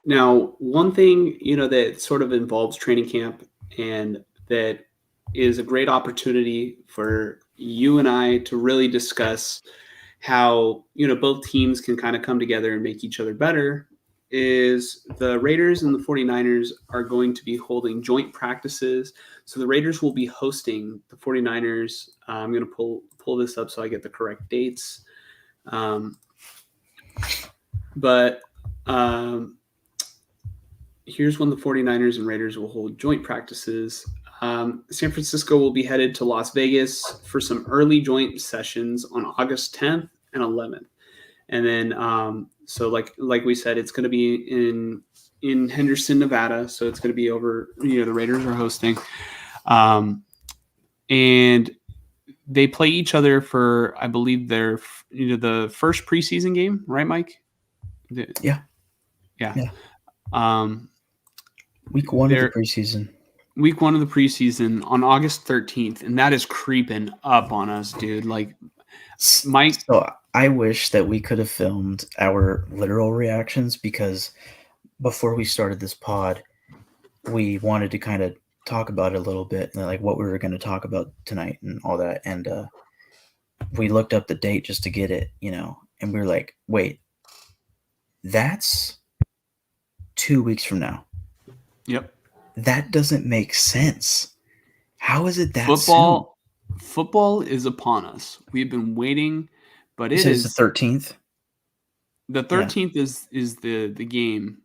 Now, one thing, that sort of involves training camp and that is a great opportunity for you and I to really discuss how, both teams can kind of come together and make each other better is the Raiders and the 49ers are going to be holding joint practices. So the Raiders will be hosting the 49ers. I'm going to pull this up so I get the correct dates. But here's when the 49ers and Raiders will hold joint practices. San Francisco will be headed to Las Vegas for some early joint sessions on August 10th and 11th. And then, so like we said, it's going to be in Henderson, Nevada. So it's going to be over, the Raiders are hosting. And they play each other for, I believe, their, the first preseason game, right, Mike? Yeah. Week one of the preseason. Week one of the preseason on August 13th, and that is creeping up on us, dude. Like, Mike. So I wish that we could have filmed our literal reactions, because before we started this pod, we wanted to kind of talk about it a little bit, and like what we were going to talk about tonight and all that. And we looked up the date just to get it, and we were like, wait, that's 2 weeks from now. Yep. That doesn't make sense. How is it that soon? Football is upon us. We've been waiting, but it is the 13th. The 13th is the game.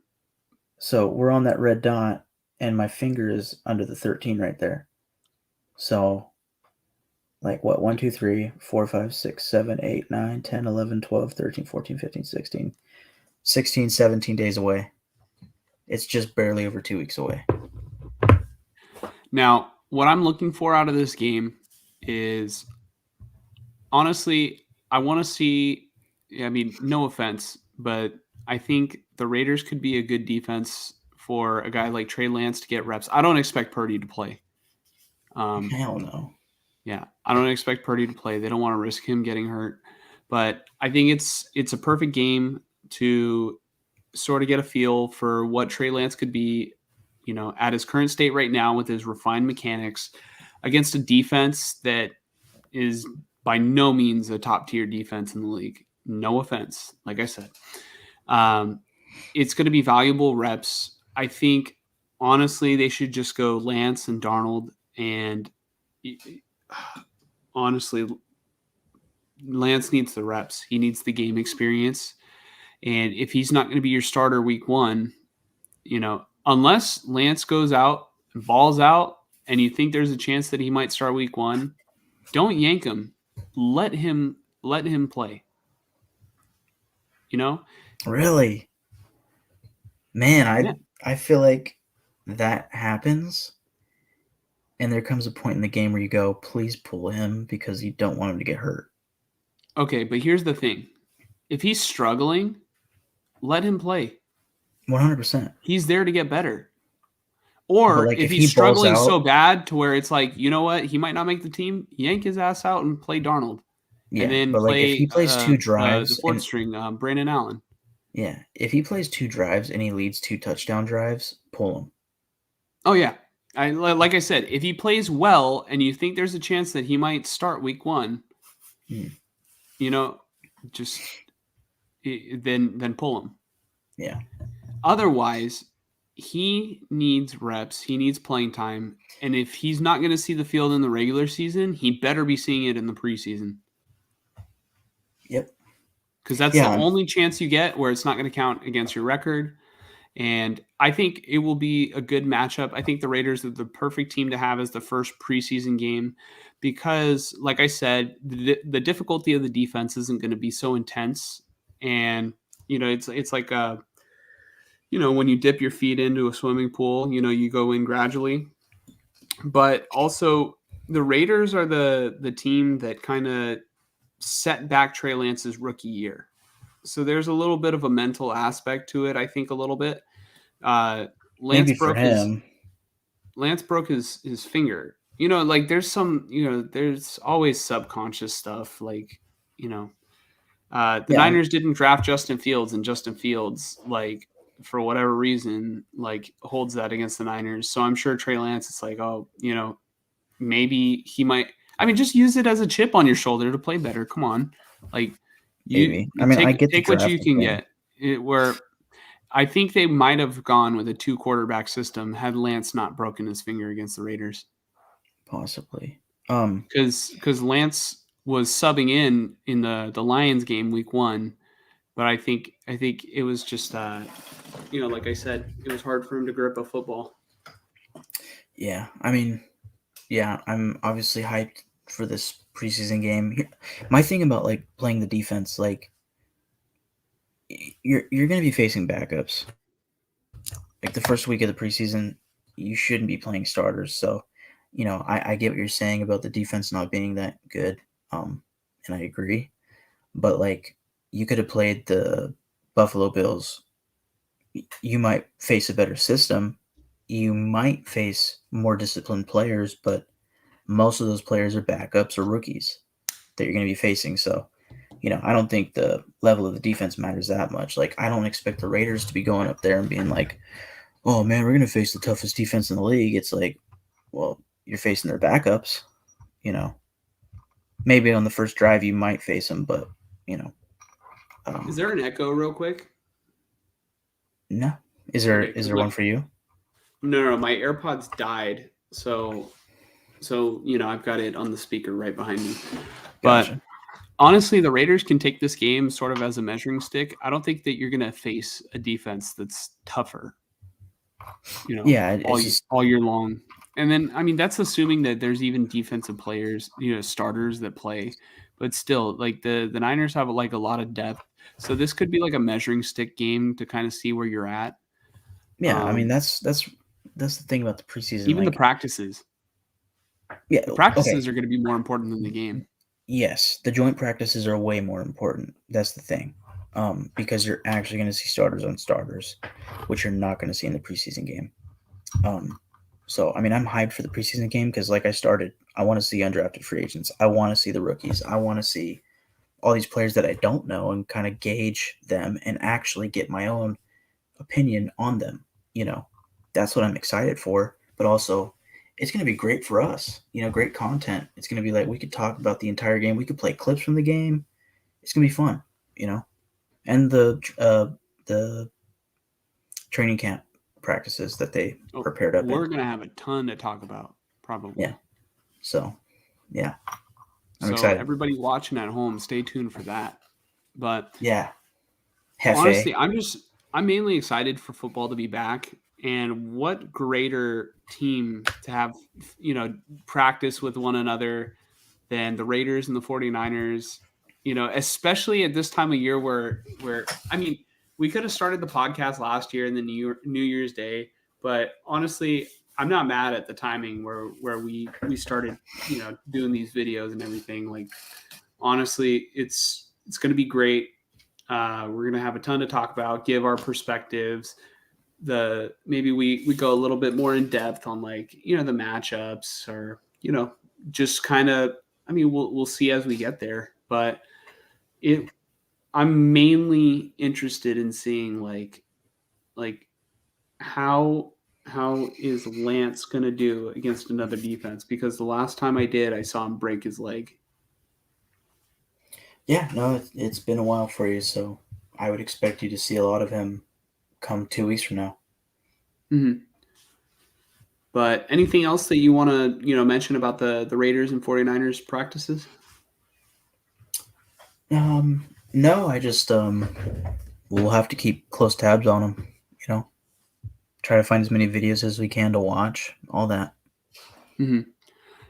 So we're on that red dot, and my finger is under the 13 right there. So, like what? 1, 2, 3, 4, 5, 6, 7, 8, 9, 10, 11, 12, 13, 14, 15, 16, 17 days away. It's just barely over 2 weeks away. Now, what I'm looking for out of this game is, honestly, I want to see, no offense, but I think the Raiders could be a good defense for a guy like Trey Lance to get reps. I don't expect Purdy to play. Hell no. Yeah, I don't expect Purdy to play. They don't want to risk him getting hurt. But I think it's a perfect game to sort of get a feel for what Trey Lance could be, at his current state right now with his refined mechanics against a defense that is by no means a top-tier defense in the league. No offense, like I said. It's going to be valuable reps. I think, honestly, they should just go Lance and Darnold. And honestly, Lance needs the reps. He needs the game experience. And if he's not going to be your starter week one, unless Lance goes out and balls out and you think there's a chance that he might start week one, don't yank him. Let him play. Really? Man, I feel like that happens, and there comes a point in the game where you go, please pull him, because you don't want him to get hurt. Okay, but here's the thing. If he's struggling, let him play. 100%. He's there to get better. Or if he's struggling so bad to where it's like, you know what, he might not make the team, yank his ass out and play Darnold. Yeah, and then but play, if he plays 2 drives, the fourth string, Brandon Allen. Yeah, if he plays 2 drives and he leads 2 touchdown drives, pull him. Oh yeah, like I said, if he plays well and you think there's a chance that he might start week one, just then pull him. Yeah. Otherwise, he needs reps. He needs playing time. And if he's not going to see the field in the regular season, he better be seeing it in the preseason. Yep. Because that's the only chance you get where it's not going to count against your record. And I think it will be a good matchup. I think the Raiders are the perfect team to have as the first preseason game because, like I said, the difficulty of the defense isn't going to be so intense. And, it's like when you dip your feet into a swimming pool, you go in gradually. But also the Raiders are the team that kind of set back Trey Lance's rookie year. So there's a little bit of a mental aspect to it, I think, a little bit. Lance broke his finger. There's there's always subconscious stuff. The Niners didn't draft Justin Fields, and Justin Fields for whatever reason, like holds that against the Niners. So I'm sure Trey Lance, it's like, oh, maybe he might. I mean, just use it as a chip on your shoulder to play better. Come on, like Maybe. you I mean, I get the take what you drafting can thing. get. Where I think they might have gone with a 2-quarterback system had Lance not broken his finger against the Raiders. Possibly. Because Lance was subbing in the Lions game week 1, but I think it was just like I said, it was hard for him to grip a football. Yeah, I mean, yeah, I'm obviously hyped for this preseason game. My thing about like playing the defense, like you're going to be facing backups. Like the first week of the preseason, you shouldn't be playing starters. So, I get what you're saying about the defense not being that good, and I agree. But like, you could have played the Buffalo Bills. You might face a better system. You might face more disciplined players, but most of those players are backups or rookies that you're going to be facing. So, I don't think the level of the defense matters that much. Like, I don't expect the Raiders to be going up there and being like, oh man, we're going to face the toughest defense in the league. It's like, well, you're facing their backups, you know. Maybe on the first drive you might face them, but, Is there an echo real quick? No. Is there one for you? No, my AirPods died. So I've got it on the speaker right behind me. Gotcha. But honestly, the Raiders can take this game sort of as a measuring stick. I don't think that you're going to face a defense that's tougher, all year long. And then, I mean, that's assuming that there's even defensive players, starters that play. But still, like the Niners have like a lot of depth. So this could be like a measuring stick game to kind of see where you're at. Yeah, I mean that's the thing about the preseason. Even the practices. Yeah, the practices are going to be more important than the game. Yes, the joint practices are way more important. That's the thing, because you're actually going to see starters on starters, which you're not going to see in the preseason game. So I mean, I'm hyped for the preseason game because, like I want to see undrafted free agents. I want to see the rookies. I want to see all these players that I don't know and kind of gauge them and actually get my own opinion on them. That's what I'm excited for. But also, it's going to be great for us. Great content. It's going to be like we could talk about the entire game. We could play clips from the game. It's going to be fun. And the training camp practices that they prepared up. We're going to have a ton to talk about, probably. Yeah. So, yeah. I'm so excited. Everybody watching at home, stay tuned for that. But yeah, honestly, I'm mainly excited for football to be back. And what greater team to have, practice with one another than the Raiders and the 49ers, especially at this time of year where I mean, we could have started the podcast last year and then New Year's Day, but honestly, I'm not mad at the timing where we started, doing these videos and everything. Like, honestly, it's going to be great. We're going to have a ton to talk about, give our perspectives. Maybe we go a little bit more in depth on like, the matchups or, just kind of, I mean, we'll see as we get there, but I'm mainly interested in seeing like how is Lance going to do against another defense? Because the last time I did, I saw him break his leg. Yeah, no, it's been a while for you, so I would expect you to see a lot of him come 2 weeks from now. Mm-hmm. But anything else that you want to, mention about the Raiders and 49ers practices? No, I just we'll have to keep close tabs on them, try to find as many videos as we can to watch, all that. Mm-hmm.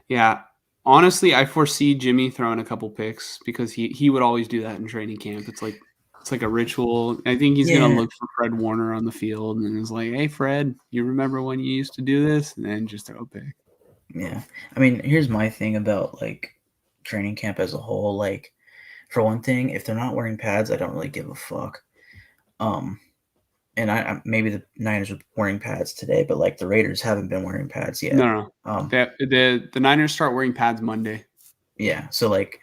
Yeah, honestly, I foresee Jimmy throwing a couple picks because he would always do that in training camp. It's like a ritual. I think he's gonna look for Fred Warner on the field and is like, "Hey, Fred, you remember when you used to do this?" And then just throw a pick. Yeah, I mean, here's my thing about like training camp as a whole. Like, for one thing, if they're not wearing pads, I don't really give a fuck. And I maybe the Niners are wearing pads today, but like the Raiders haven't been wearing pads yet. No. The Niners start wearing pads Monday. Yeah, so like,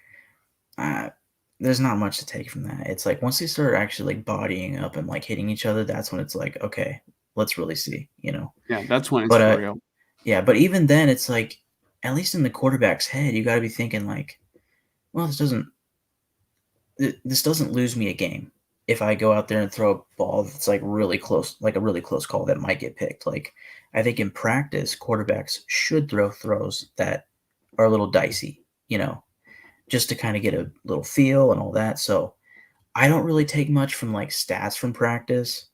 there's not much to take from that. It's like once they start actually like bodying up and like hitting each other, that's when it's like, okay, let's really see, you know. Yeah, that's when it's But for real. yeah, but even then, it's like at least in the quarterback's head, you got to be thinking like, well, this doesn't lose me a game if I go out there and throw a ball that's like really close, like a really close call that might get picked. Like I think in practice, quarterbacks should throw throws that are a little dicey, you know, just to kind of get a little feel and all that. So I don't really take much from like stats from practice,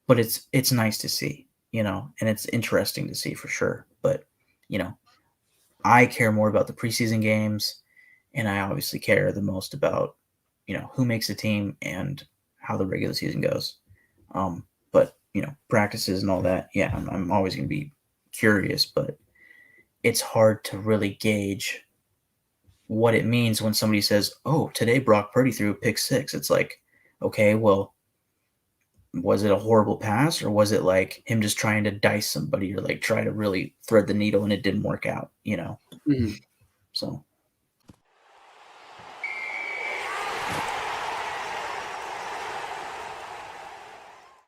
but it's nice to see, you know, and it's interesting to see for sure. But you know, I care more about the preseason games, and I obviously care the most about, you know, who makes the team and how the regular season goes. But you know, practices and all that, yeah, I'm always going to be curious, but it's hard to really gauge what it means when somebody says, "Oh, today Brock Purdy threw a pick six." It's like, okay, well, was it a horrible pass or was it like him just trying to dice somebody or like try to really thread the needle and it didn't work out, you know? Mhm. So